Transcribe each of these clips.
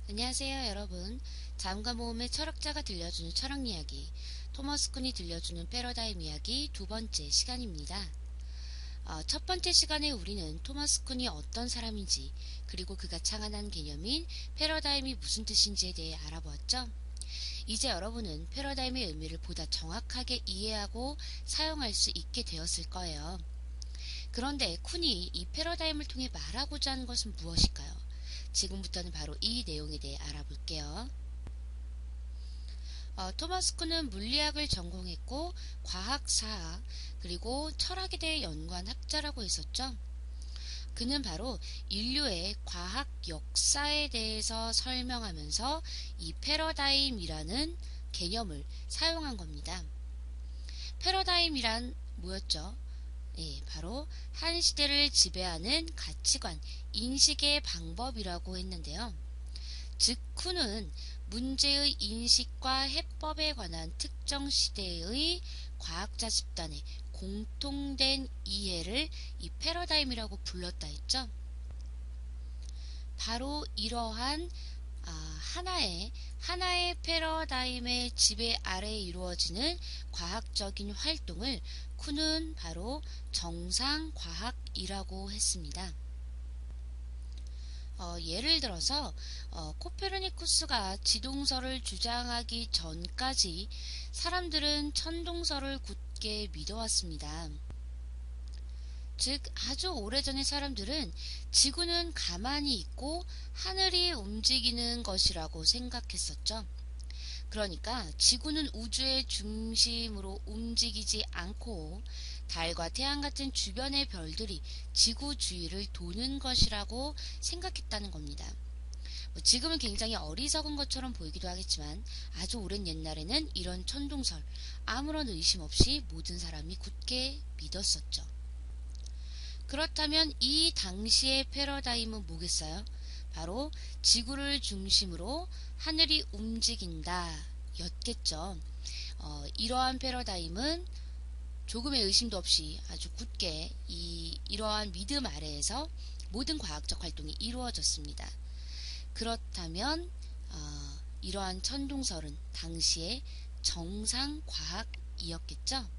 안녕하세요, 여러분. 자음과 모음의 철학자가 들려주는 철학 이야기, 토머스 쿤이 들려주는 패러다임 이야기 두 번째 시간입니다. 첫 번째 시간에 우리는 토머스 쿤이 어떤 사람인지, 그리고 그가 창안한 개념인 패러다임이 무슨 뜻인지에 대해 알아보았죠. 이제 여러분은 패러다임의 의미를 보다 정확하게 이해하고 사용할 수 있게 되었을 거예요. 그런데 쿤이 이 패러다임을 통해 말하고자 하는 것은 무엇일까요? 지금부터는 바로 이 내용에 대해 알아볼게요. 토마스 쿤은 물리학을 전공했고 과학사 그리고 철학에 대해 연구한 학자라고 했었죠. 그는 바로 인류의 과학 역사에 대해서 설명하면서 이 패러다임이라는 개념을 사용한 겁니다. 패러다임이란 뭐였죠? 예, 바로 한 시대를 지배하는 가치관, 인식의 방법이라고 했는데요. 즉, 쿤은 문제의 인식과 해법에 관한 특정 시대의 과학자 집단의 공통된 이해를 이 패러다임이라고 불렀다 했죠. 바로 이러한 하나의 패러다임의 지배 아래 이루어지는 과학적인 활동을 쿤은 바로 정상과학이라고 했습니다. 예를 들어서 코페르니쿠스가 지동설을 주장하기 전까지 사람들은 천동설을 굳게 믿어왔습니다. 즉 아주 오래전의 사람들은 지구는 가만히 있고 하늘이 움직이는 것이라고 생각했었죠. 그러니까 지구는 우주의 중심으로 움직이지 않고 달과 태양 같은 주변의 별들이 지구 주위를 도는 것이라고 생각했다는 겁니다. 지금은 굉장히 어리석은 것처럼 보이기도 하겠지만 아주 오랜 옛날에는 이런 천동설 아무런 의심 없이 모든 사람이 굳게 믿었었죠. 그렇다면 이 당시의 패러다임은 뭐겠어요? 바로 지구를 중심으로 하늘이 움직인다 였겠죠. 이러한 패러다임은 조금의 의심도 없이 아주 굳게 이러한 믿음 아래에서 모든 과학적 활동이 이루어졌습니다. 그렇다면 이러한 천동설은 당시의 정상과학이었겠죠.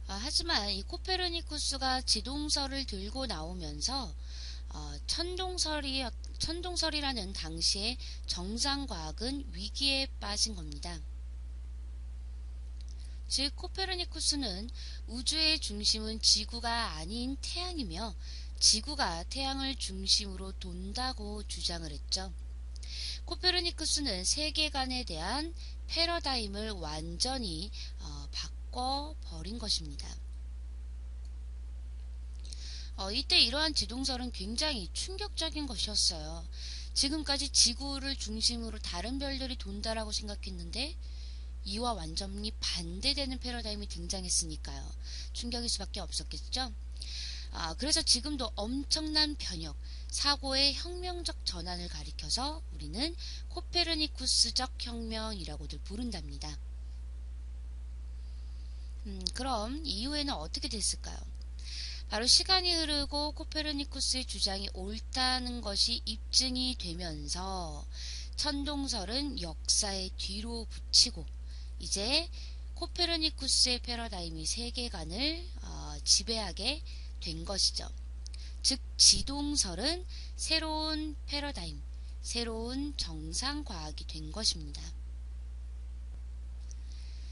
하지만 이 코페르니쿠스가 지동설을 들고 나오면서 천동설이라는 당시의 정상과학은 위기에 빠진 겁니다. 즉 코페르니쿠스는 우주의 중심은 지구가 아닌 태양이며 지구가 태양을 중심으로 돈다고 주장을 했죠. 코페르니쿠스는 세계관에 대한 패러다임을 완전히 바꿔버린 것입니다. 이때 이러한 지동설은 굉장히 충격적인 것이었어요. 지금까지 지구를 중심으로 다른 별들이 돈다라고 생각했는데 이와 완전히 반대되는 패러다임이 등장했으니까요. 충격일 수밖에 없었겠죠. 그래서 지금도 엄청난 변혁, 사고의 혁명적 전환을 가리켜서 우리는 코페르니쿠스적 혁명이라고들 부른답니다. 그럼 이후에는 어떻게 됐을까요? 바로 시간이 흐르고 코페르니쿠스의 주장이 옳다는 것이 입증이 되면서 천동설은 역사의 뒤로 붙이고 이제 코페르니쿠스의 패러다임이 세계관을 지배하게 된 것이죠. 즉 지동설은 새로운 패러다임, 새로운 정상과학이 된 것입니다.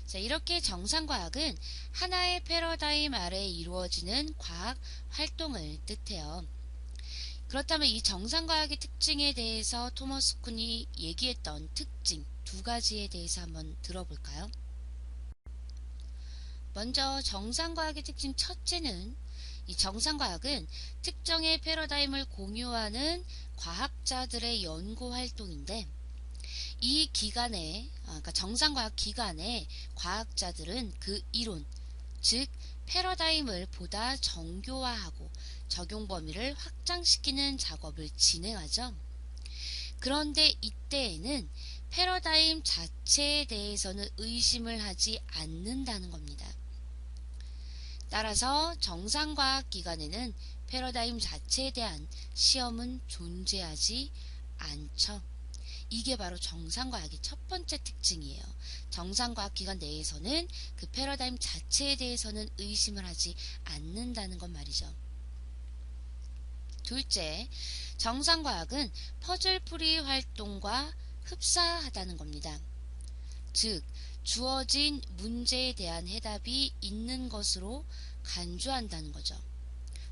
자, 이렇게 정상과학은 하나의 패러다임 아래 이루어지는 과학 활동을 뜻해요. 그렇다면 이 정상과학의 특징에 대해서 토머스 쿤이 얘기했던 특징 두 가지에 대해서 한번 들어볼까요? 먼저 정상과학의 특징 첫째는 이 정상과학은 특정의 패러다임을 공유하는 과학자들의 연구 활동인데 이 기간에 그러니까 정상과학 기간에 과학자들은 그 이론 즉 패러다임을 보다 정교화하고 적용 범위를 확장시키는 작업을 진행하죠. 그런데 이때에는 패러다임 자체에 대해서는 의심을 하지 않는다는 겁니다. 따라서 정상과학 기간에는 패러다임 자체에 대한 시험은 존재하지 않죠. 이게 바로 정상과학의 첫 번째 특징이에요. 정상과학 기관 내에서는 그 패러다임 자체에 대해서는 의심을 하지 않는다는 것 말이죠. 둘째, 정상과학은 퍼즐풀이 활동과 흡사하다는 겁니다. 즉, 주어진 문제에 대한 해답이 있는 것으로 간주한다는 거죠.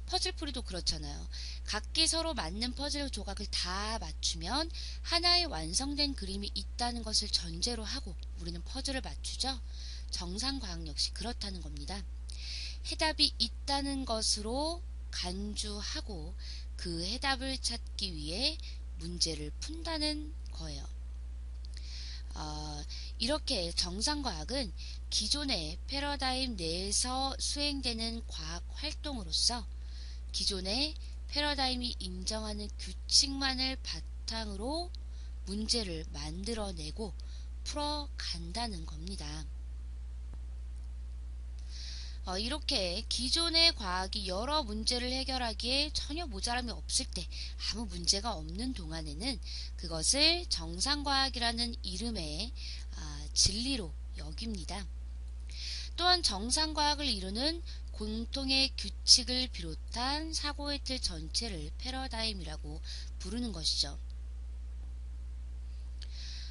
퍼즐풀이도 그렇잖아요. 각기 서로 맞는 퍼즐 조각을 다 맞추면 하나의 완성된 그림이 있다는 것을 전제로 하고 우리는 퍼즐을 맞추죠. 정상과학 역시 그렇다는 겁니다. 해답이 있다는 것으로 간주하고 그 해답을 찾기 위해 문제를 푼다는 거예요. 이렇게 정상과학은 기존의 패러다임 내에서 수행되는 과학 활동으로서 기존의 패러다임이 인정하는 규칙만을 바탕으로 문제를 만들어내고 풀어간다는 겁니다. 이렇게 기존의 과학이 여러 문제를 해결하기에 전혀 모자람이 없을 때, 아무 문제가 없는 동안에는 그것을 정상과학이라는 이름의 진리로 여깁니다. 또한 정상과학을 이루는 공통의 규칙을 비롯한 사고의 틀 전체를 패러다임이라고 부르는 것이죠.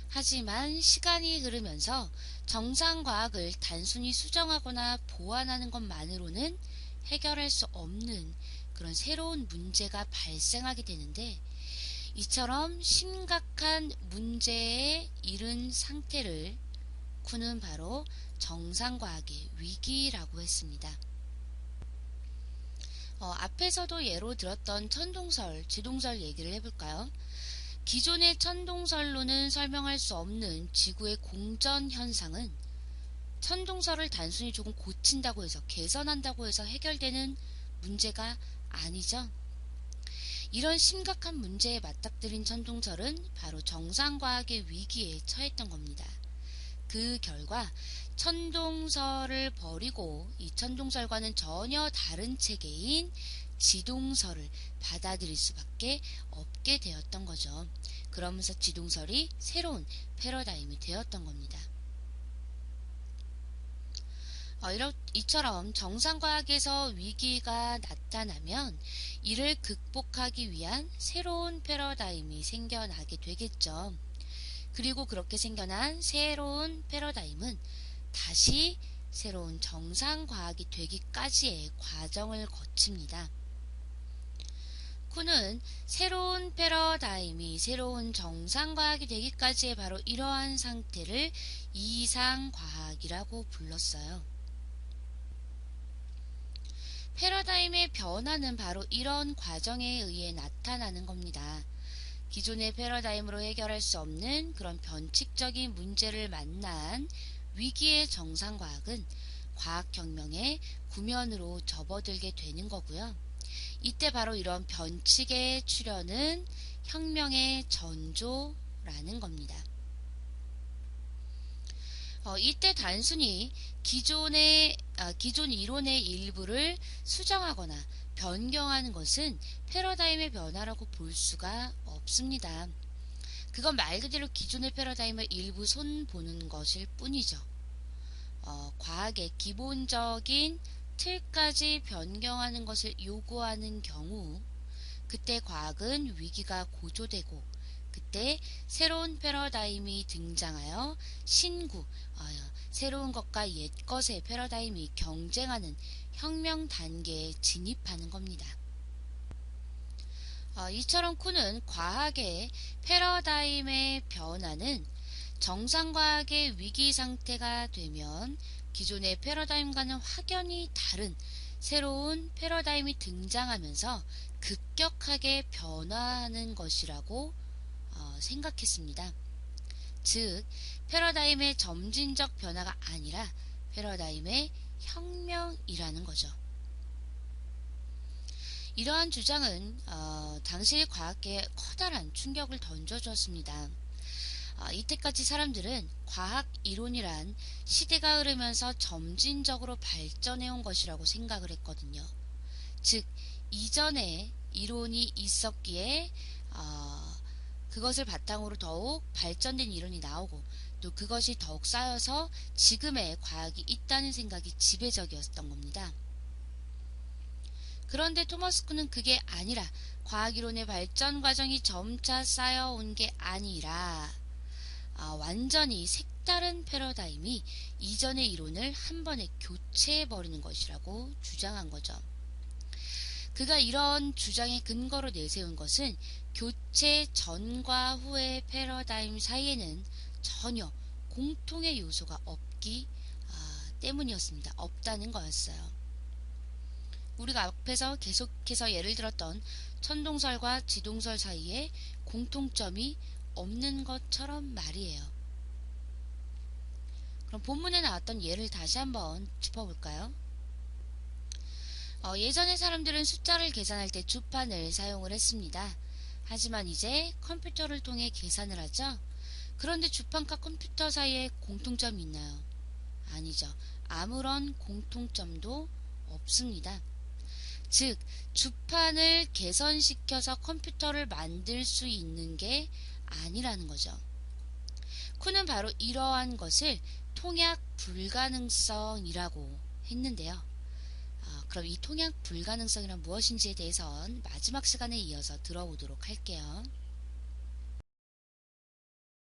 하지만 시간이 흐르면서 정상과학을 단순히 수정하거나 보완하는 것만으로는 해결할 수 없는 그런 새로운 문제가 발생하게 되는데, 이처럼 심각한 문제에 이른 상태를 쿠는 바로 정상과학의 위기라고 했습니다. 앞에서도 예로 들었던 천동설, 지동설 얘기를 해볼까요? 기존의 천동설로는 설명할 수 없는 지구의 공전 현상은 천동설을 단순히 조금 고친다고 해서, 개선한다고 해서 해결되는 문제가 아니죠. 이런 심각한 문제에 맞닥뜨린 천동설은 바로 정상과학의 위기에 처했던 겁니다. 그 결과 천동설을 버리고 이 천동설과는 전혀 다른 체계인 지동설을 받아들일 수밖에 없게 되었던 거죠. 그러면서 지동설이 새로운 패러다임이 되었던 겁니다. 이처럼 정상과학에서 위기가 나타나면 이를 극복하기 위한 새로운 패러다임이 생겨나게 되겠죠. 그리고 그렇게 생겨난 새로운 패러다임은 다시 새로운 정상과학이 되기까지의 과정을 거칩니다. 쿠는 새로운 패러다임이 새로운 정상과학이 되기까지의 바로 이러한 상태를 이상과학이라고 불렀어요. 패러다임의 변화는 바로 이런 과정에 의해 나타나는 겁니다. 기존의 패러다임으로 해결할 수 없는 그런 변칙적인 문제를 만난 위기의 정상과학은 과학혁명의 구면으로 접어들게 되는 거고요. 이때 바로 이런 변칙의 출현은 혁명의 전조라는 겁니다. 이때 단순히 기존 이론의 일부를 수정하거나 변경하는 것은 패러다임의 변화라고 볼 수가 없습니다. 그건 말 그대로 기존의 패러다임을 일부 손보는 것일 뿐이죠. 과학의 기본적인 틀까지 변경하는 것을 요구하는 경우, 그때 과학은 위기가 고조되고 그때 새로운 패러다임이 등장하여 새로운 것과 옛 것의 패러다임이 경쟁하는 혁명 단계에 진입하는 겁니다. 이처럼 쿠는 과학의 패러다임의 변화는 정상과학의 위기 상태가 되면 기존의 패러다임과는 확연히 다른 새로운 패러다임이 등장하면서 급격하게 변화하는 것이라고 생각했습니다. 즉, 패러다임의 점진적 변화가 아니라 패러다임의 혁명이라는 거죠. 이러한 주장은 당시 과학계에 커다란 충격을 던져주었습니다. 이때까지 사람들은 과학 이론이란 시대가 흐르면서 점진적으로 발전해온 것이라고 생각을 했거든요. 즉, 이전에 이론이 있었기에 그것을 바탕으로 더욱 발전된 이론이 나오고 또 그것이 더욱 쌓여서 지금의 과학이 있다는 생각이 지배적이었던 겁니다. 그런데 토머스 쿤은 그게 아니라 과학이론의 발전 과정이 점차 쌓여온 게 아니라 완전히 색다른 패러다임이 이전의 이론을 한 번에 교체해버리는 것이라고 주장한 거죠. 그가 이런 주장의 근거로 내세운 것은 교체 전과 후의 패러다임 사이에는 전혀 공통의 요소가 없기 때문이었습니다. 없다는 거였어요. 우리가 앞에서 계속해서 예를 들었던 천동설과 지동설 사이에 공통점이 없는 것처럼 말이에요. 그럼 본문에 나왔던 예를 다시 한번 짚어볼까요? 예전에 사람들은 숫자를 계산할 때 주판을 사용을 했습니다. 하지만 이제 컴퓨터를 통해 계산을 하죠. 그런데 주판과 컴퓨터 사이에 공통점이 있나요? 아니죠. 아무런 공통점도 없습니다. 즉, 주판을 개선시켜서 컴퓨터를 만들 수 있는 게 아니라는 거죠. 쿤은 바로 이러한 것을 통약 불가능성이라고 했는데요. 그럼 이 통약 불가능성이란 무엇인지에 대해선 마지막 시간에 이어서 들어보도록 할게요.